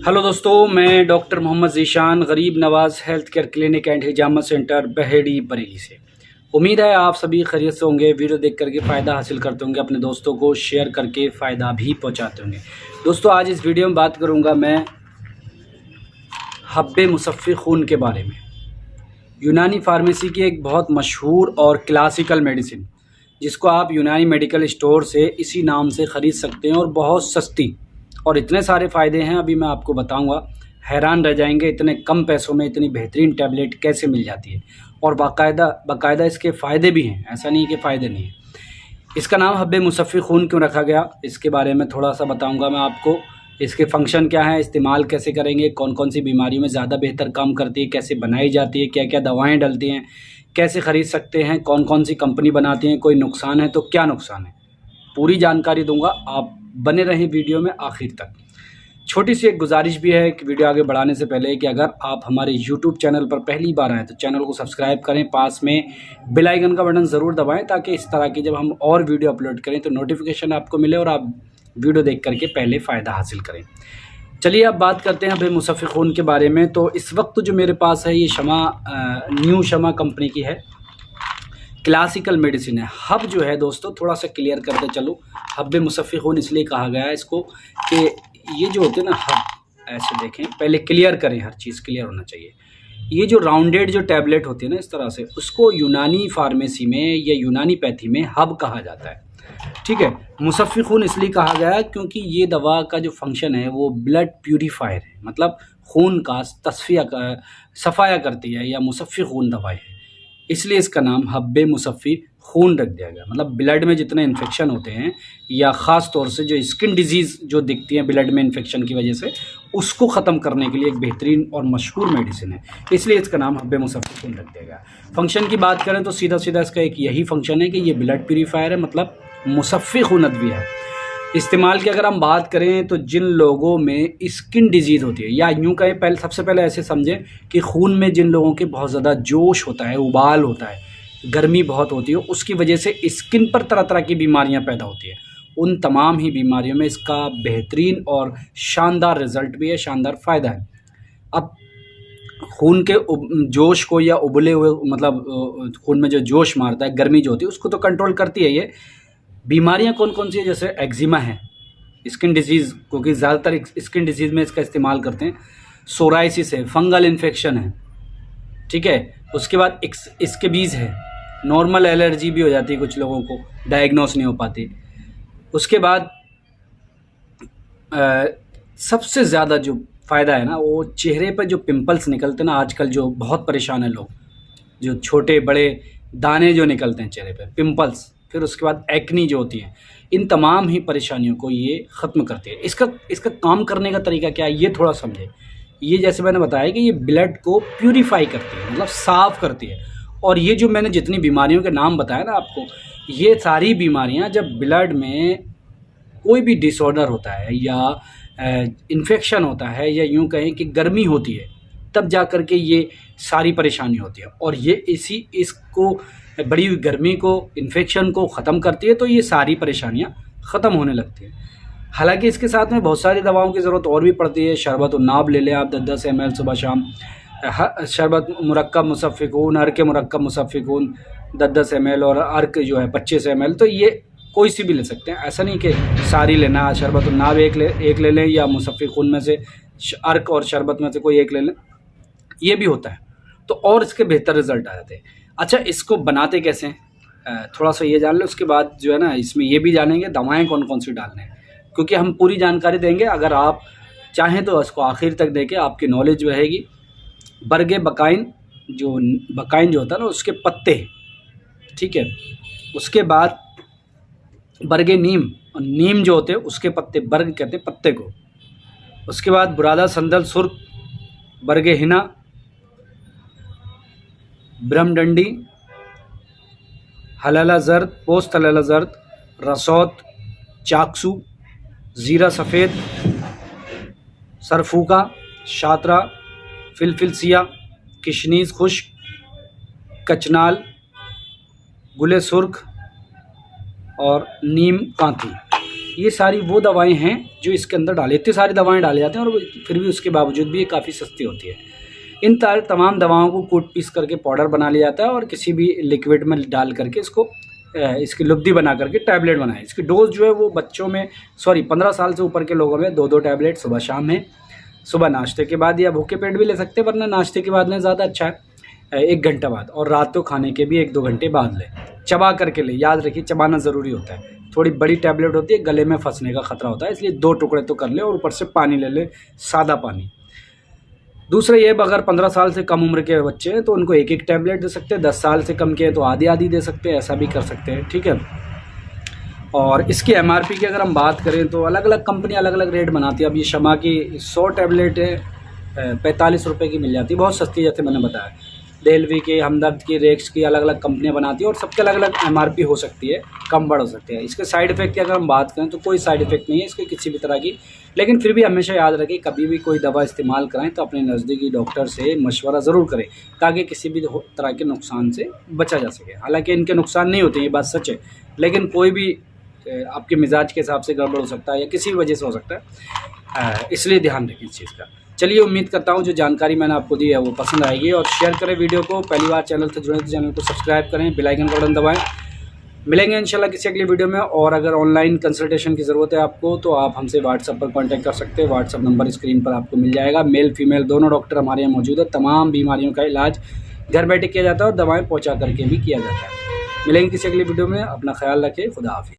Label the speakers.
Speaker 1: Hello दोस्तों, मैं doctor Mohammad Zeeshan Garib Nawaz health care clinic and Hijama centre Baheri Bareilly से। उम्मीद है आप सभी खैरियत से होंगे। वीडियो देख करके फ़ायदा हासिल करते होंगे, अपने दोस्तों को शेयर करके फ़ायदा भी पहुंचाते होंगे। दोस्तों, आज इस वीडियो में बात करूंगा मैं हब्बे मुसफ़्फ़ी खून के बारे में। यूनानी फार्मेसी की एक बहुत मशहूर और क्लासिकल मेडिसिन, जिसको आप यूनानी मेडिकल स्टोर से इसी नाम से ख़रीद सकते हैं और बहुत सस्ती, और इतने सारे फ़ायदे हैं अभी मैं आपको बताऊंगा। हैरान रह जाएंगे इतने कम पैसों में इतनी बेहतरीन टैबलेट कैसे मिल जाती है, और बाकायदा इसके फ़ायदे भी हैं, ऐसा नहीं कि फ़ायदे नहीं है। इसका नाम हब्बे मुसफ़्फ़ी खून क्यों रखा गया, इसके बारे में थोड़ा सा बताऊंगा मैं आपको। इसके फंक्शन क्या है, इस्तेमाल कैसे करेंगे, कौन कौन सी बीमारियों में ज़्यादा बेहतर काम करती है, कैसे बनाई जाती है, क्या क्या दवाएँ डलती हैं, कैसे ख़रीद सकते हैं, कौन कौन सी कंपनी बनाती हैं, कोई नुकसान है तो क्या नुकसान है, पूरी जानकारी दूंगा। आप बने रहें वीडियो में आखिर तक। छोटी सी एक गुजारिश भी है कि वीडियो आगे बढ़ाने से पहले कि अगर आप हमारे YouTube चैनल पर पहली बार आएँ तो चैनल को सब्सक्राइब करें, पास में बेल आइकन का बटन ज़रूर दबाएं, ताकि इस तरह की जब हम और वीडियो अपलोड करें तो नोटिफिकेशन आपको मिले और आप वीडियो देख करके पहले फ़ायदा हासिल करें। चलिए अब बात करते हैं हब्बे मुसफ़्फ़ी खून के बारे में। तो इस वक्त जो मेरे पास है ये न्यू शमा कंपनी की है, क्लासिकल मेडिसिन है। हब जो है दोस्तों, थोड़ा सा क्लियर करते चलो, हब्बे मुसफ़्फ़ी खून इसलिए कहा गया है इसको कि ये जो होते हैं ना हब, ऐसे देखें, पहले क्लियर करें, हर चीज़ क्लियर होना चाहिए। ये जो राउंडेड जो टैबलेट होती है ना इस तरह से, उसको यूनानी फार्मेसी में या यूनानी पैथी में हब कहा जाता है। ठीक है, मुसफ़्फ़ी खून इसलिए कहा गया है क्योंकि ये दवा का जो फंक्शन है वो ब्लड प्यूरीफायर है, मतलब खून का सफाया करती है, या मुसफ़्फ़ी खून दवा है, इसलिए इसका नाम हब्बे मुसफ़्फ़ी खून रख दिया गया। मतलब ब्लड में जितने इन्फेक्शन होते हैं, या ख़ास तौर से जो स्किन डिजीज़ जो दिखती हैं ब्लड में इन्फेक्शन की वजह से, उसको ख़त्म करने के लिए एक बेहतरीन और मशहूर मेडिसिन है, इसलिए इसका नाम हब्बे मुसफ़्फ़ी खून रख दिया गया। फंक्शन की बात करें तो सीधा सीधा इसका एक यही फंक्शन है कि ये ब्लड प्यूरीफायर है, मतलब मुसफ़्फ़ी खून अद्विया है। इस्तेमाल की अगर हम बात करें तो जिन लोगों में स्किन डिजीज़ होती है, या यूँ कहें, सबसे पहले ऐसे समझें कि खून में जिन लोगों के बहुत ज़्यादा जोश होता है, उबाल होता है, गर्मी बहुत होती है, उसकी वजह से स्किन पर तरह तरह की बीमारियां पैदा होती हैं, उन तमाम ही बीमारियों में इसका बेहतरीन और शानदार रिज़ल्ट भी है, शानदार फ़ायदा है। अब खून के जोश को, या उबले हुए, मतलब खून में जो जोश मारता है, गर्मी जो होती है, उसको तो कंट्रोल करती है ये। बीमारियां कौन कौन सी है, जैसे एक्जिमा है, स्किन डिजीज़, क्योंकि ज़्यादातर स्किन डिजीज़ में इसका इस्तेमाल करते हैं। सोराइसिस है, फंगल इन्फेक्शन है, ठीक है। उसके बाद स्केबीज़ है, नॉर्मल एलर्जी भी हो जाती है कुछ लोगों को, डायग्नोस नहीं हो पाती। उसके बाद सबसे ज़्यादा जो फ़ायदा है ना, वो चेहरे पर जो पिंपल्स निकलते हैं ना, आजकल जो बहुत परेशान है लोग, जो छोटे बड़े दाने जो निकलते हैं चेहरे पे, पिंपल्स, फिर उसके बाद एक्नी जो होती है, इन तमाम ही परेशानियों को ये ख़त्म करती है। इसका काम करने का तरीका क्या है, ये थोड़ा समझे। ये जैसे मैंने बताया कि ये ब्लड को प्यूरीफाई करती है, मतलब साफ़ करती है। और ये जो मैंने जितनी बीमारियों के नाम बताया ना आपको, ये सारी बीमारियां जब ब्लड में कोई भी डिसऑर्डर होता है, या इन्फेक्शन होता है, या यूँ कहें कि गर्मी होती है, तब जा कर के ये सारी परेशानी होती है, और ये इसको बड़ी हुई गर्मी को, इन्फेक्शन को ख़त्म करती है, तो ये सारी परेशानियां ख़त्म होने लगती हैं। हालांकि इसके साथ में बहुत सारी दवाओं की ज़रूरत और भी पड़ती है। शरबत नाब ले लें आप 10-10 ml सुबह शाम, शरबत मुरक्कब मुसफ़्फ़ी खून, अर्क मुरक्कब मुसफ़्फ़ी खून 10-10 ml, और अर्क जो है 25 ml। तो ये कोई सी भी ले सकते हैं, ऐसा नहीं कि सारी लेना। शरबत नाब एक ले लें, या मुसफ़्फ़ी खून में से अर्क और शरबत में से कोई एक ले लें, ये भी होता है, तो और इसके बेहतर रिज़ल्ट आ जाते हैं। अच्छा, इसको बनाते कैसे हैं, थोड़ा सा ये जान लें। उसके बाद जो है ना, इसमें ये भी जानेंगे दवाएं कौन कौन सी डालने हैं, क्योंकि हम पूरी जानकारी देंगे। अगर आप चाहें तो इसको आखिर तक देखें, आपकी नॉलेज रहेगी। बरगे बकाइन जो होता है ना, उसके पत्ते, ठीक है। उसके बाद बरगे नीम, और नीम जो होते हैं उसके पत्ते, बर्ग कहते हैं पत्ते को। उसके बाद बुरादा संदल सुर्ख, बरगे हिना, ब्रह्मडंडी, हलाला जर्द, पोस्त हलाला जर्द, रसौत, चाकसू, ज़ीरा सफ़ेद, सरफूका, शातरा, फिलफिलसिया, किशनीज़ खुश्क, कचनाल, गुले सुर्ख और नीम कांती। ये सारी वो दवाएं हैं जो इसके अंदर डाली, इतनी सारी दवाएं डाली जाती हैं और फिर भी उसके बावजूद भी ये काफ़ी सस्ती होती है। इन तमाम दवाओं को कूट पीस करके पाउडर बना लिया जाता है और किसी भी लिक्विड में डाल करके इसको इसकी लुब्दी बना करके टैबलेट बनाए। इसकी डोज जो है वो बच्चों में 15 साल से ऊपर के लोगों में 2-2 टैबलेट सुबह शाम है। सुबह नाश्ते के बाद या भूखे पेट भी ले सकते हैं, वरना नाश्ते के बाद में ज़्यादा अच्छा है, 1 घंटा बाद, और रात को खाने के भी 1-2 घंटे बाद लें। चबा करके ले, याद रखिए चबाना ज़रूरी होता है। थोड़ी बड़ी टैबलेट होती है, गले में फंसने का खतरा होता है, इसलिए 2 टुकड़े तो कर ले और ऊपर से पानी ले ले, सादा पानी। दूसरा ये, अगर 15 साल से कम उम्र के बच्चे हैं तो उनको 1-1 टैबलेट दे सकते हैं, 10 साल से कम के हैं तो आधी दे सकते हैं, ऐसा भी कर सकते हैं, ठीक है। और इसकी एमआरपी की अगर हम बात करें तो अलग अलग कंपनी अलग अलग रेट बनाती है। अब ये शमा की 100 टैबलेट है 45 रुपये की मिल जाती है, बहुत सस्ती, जैसे मैंने बताया। डेलवी की, हमदर्द की, रेक्स की अलग अलग कंपनियां बनाती है और सबके अलग अलग एमआरपी हो सकती है, कम बढ़ हो सकती है। इसके साइड इफ़ेक्ट की अगर हम बात करें तो कोई साइड इफ़ेक्ट नहीं है इसके किसी भी तरह की, लेकिन फिर भी हमेशा याद रखें कभी भी कोई दवा इस्तेमाल कराएं तो अपने नज़दीकी डॉक्टर से मशवरा ज़रूर करें, ताकि किसी भी तरह के नुकसान से बचा जा सके। हालाँकि इनके नुकसान नहीं होते, ये बात सच है, लेकिन कोई भी आपके मिजाज के हिसाब से गड़बड़ हो सकता है या किसी भी वजह से हो सकता है, इसलिए ध्यान रखें इस चीज़ का। चलिए, उम्मीद करता हूँ जो जानकारी मैंने आपको दी है वो पसंद आएगी, और शेयर करें वीडियो को। पहली बार चैनल से जुड़े तो चैनल को सब्सक्राइब करें, बेल आइकन का बटन दबाएं। मिलेंगे इंशाल्लाह किसी अगली वीडियो में। और अगर ऑनलाइन कंसल्टेशन की ज़रूरत है आपको तो आप हमसे व्हाट्सएप पर कांटेक्ट कर सकते हैं। व्हाट्सएप नंबर स्क्रीन पर आपको मिल जाएगा। मेल फीमेल दोनों डॉक्टर हमारे यहाँ मौजूद है। तमाम बीमारियों का इलाज घर बैठे किया जाता है और दवाएँ पहुँचा करके भी किया जाता है। मिलेंगे किसी अगली वीडियो में। अपना ख्याल रखें। खुदा हाफिज़।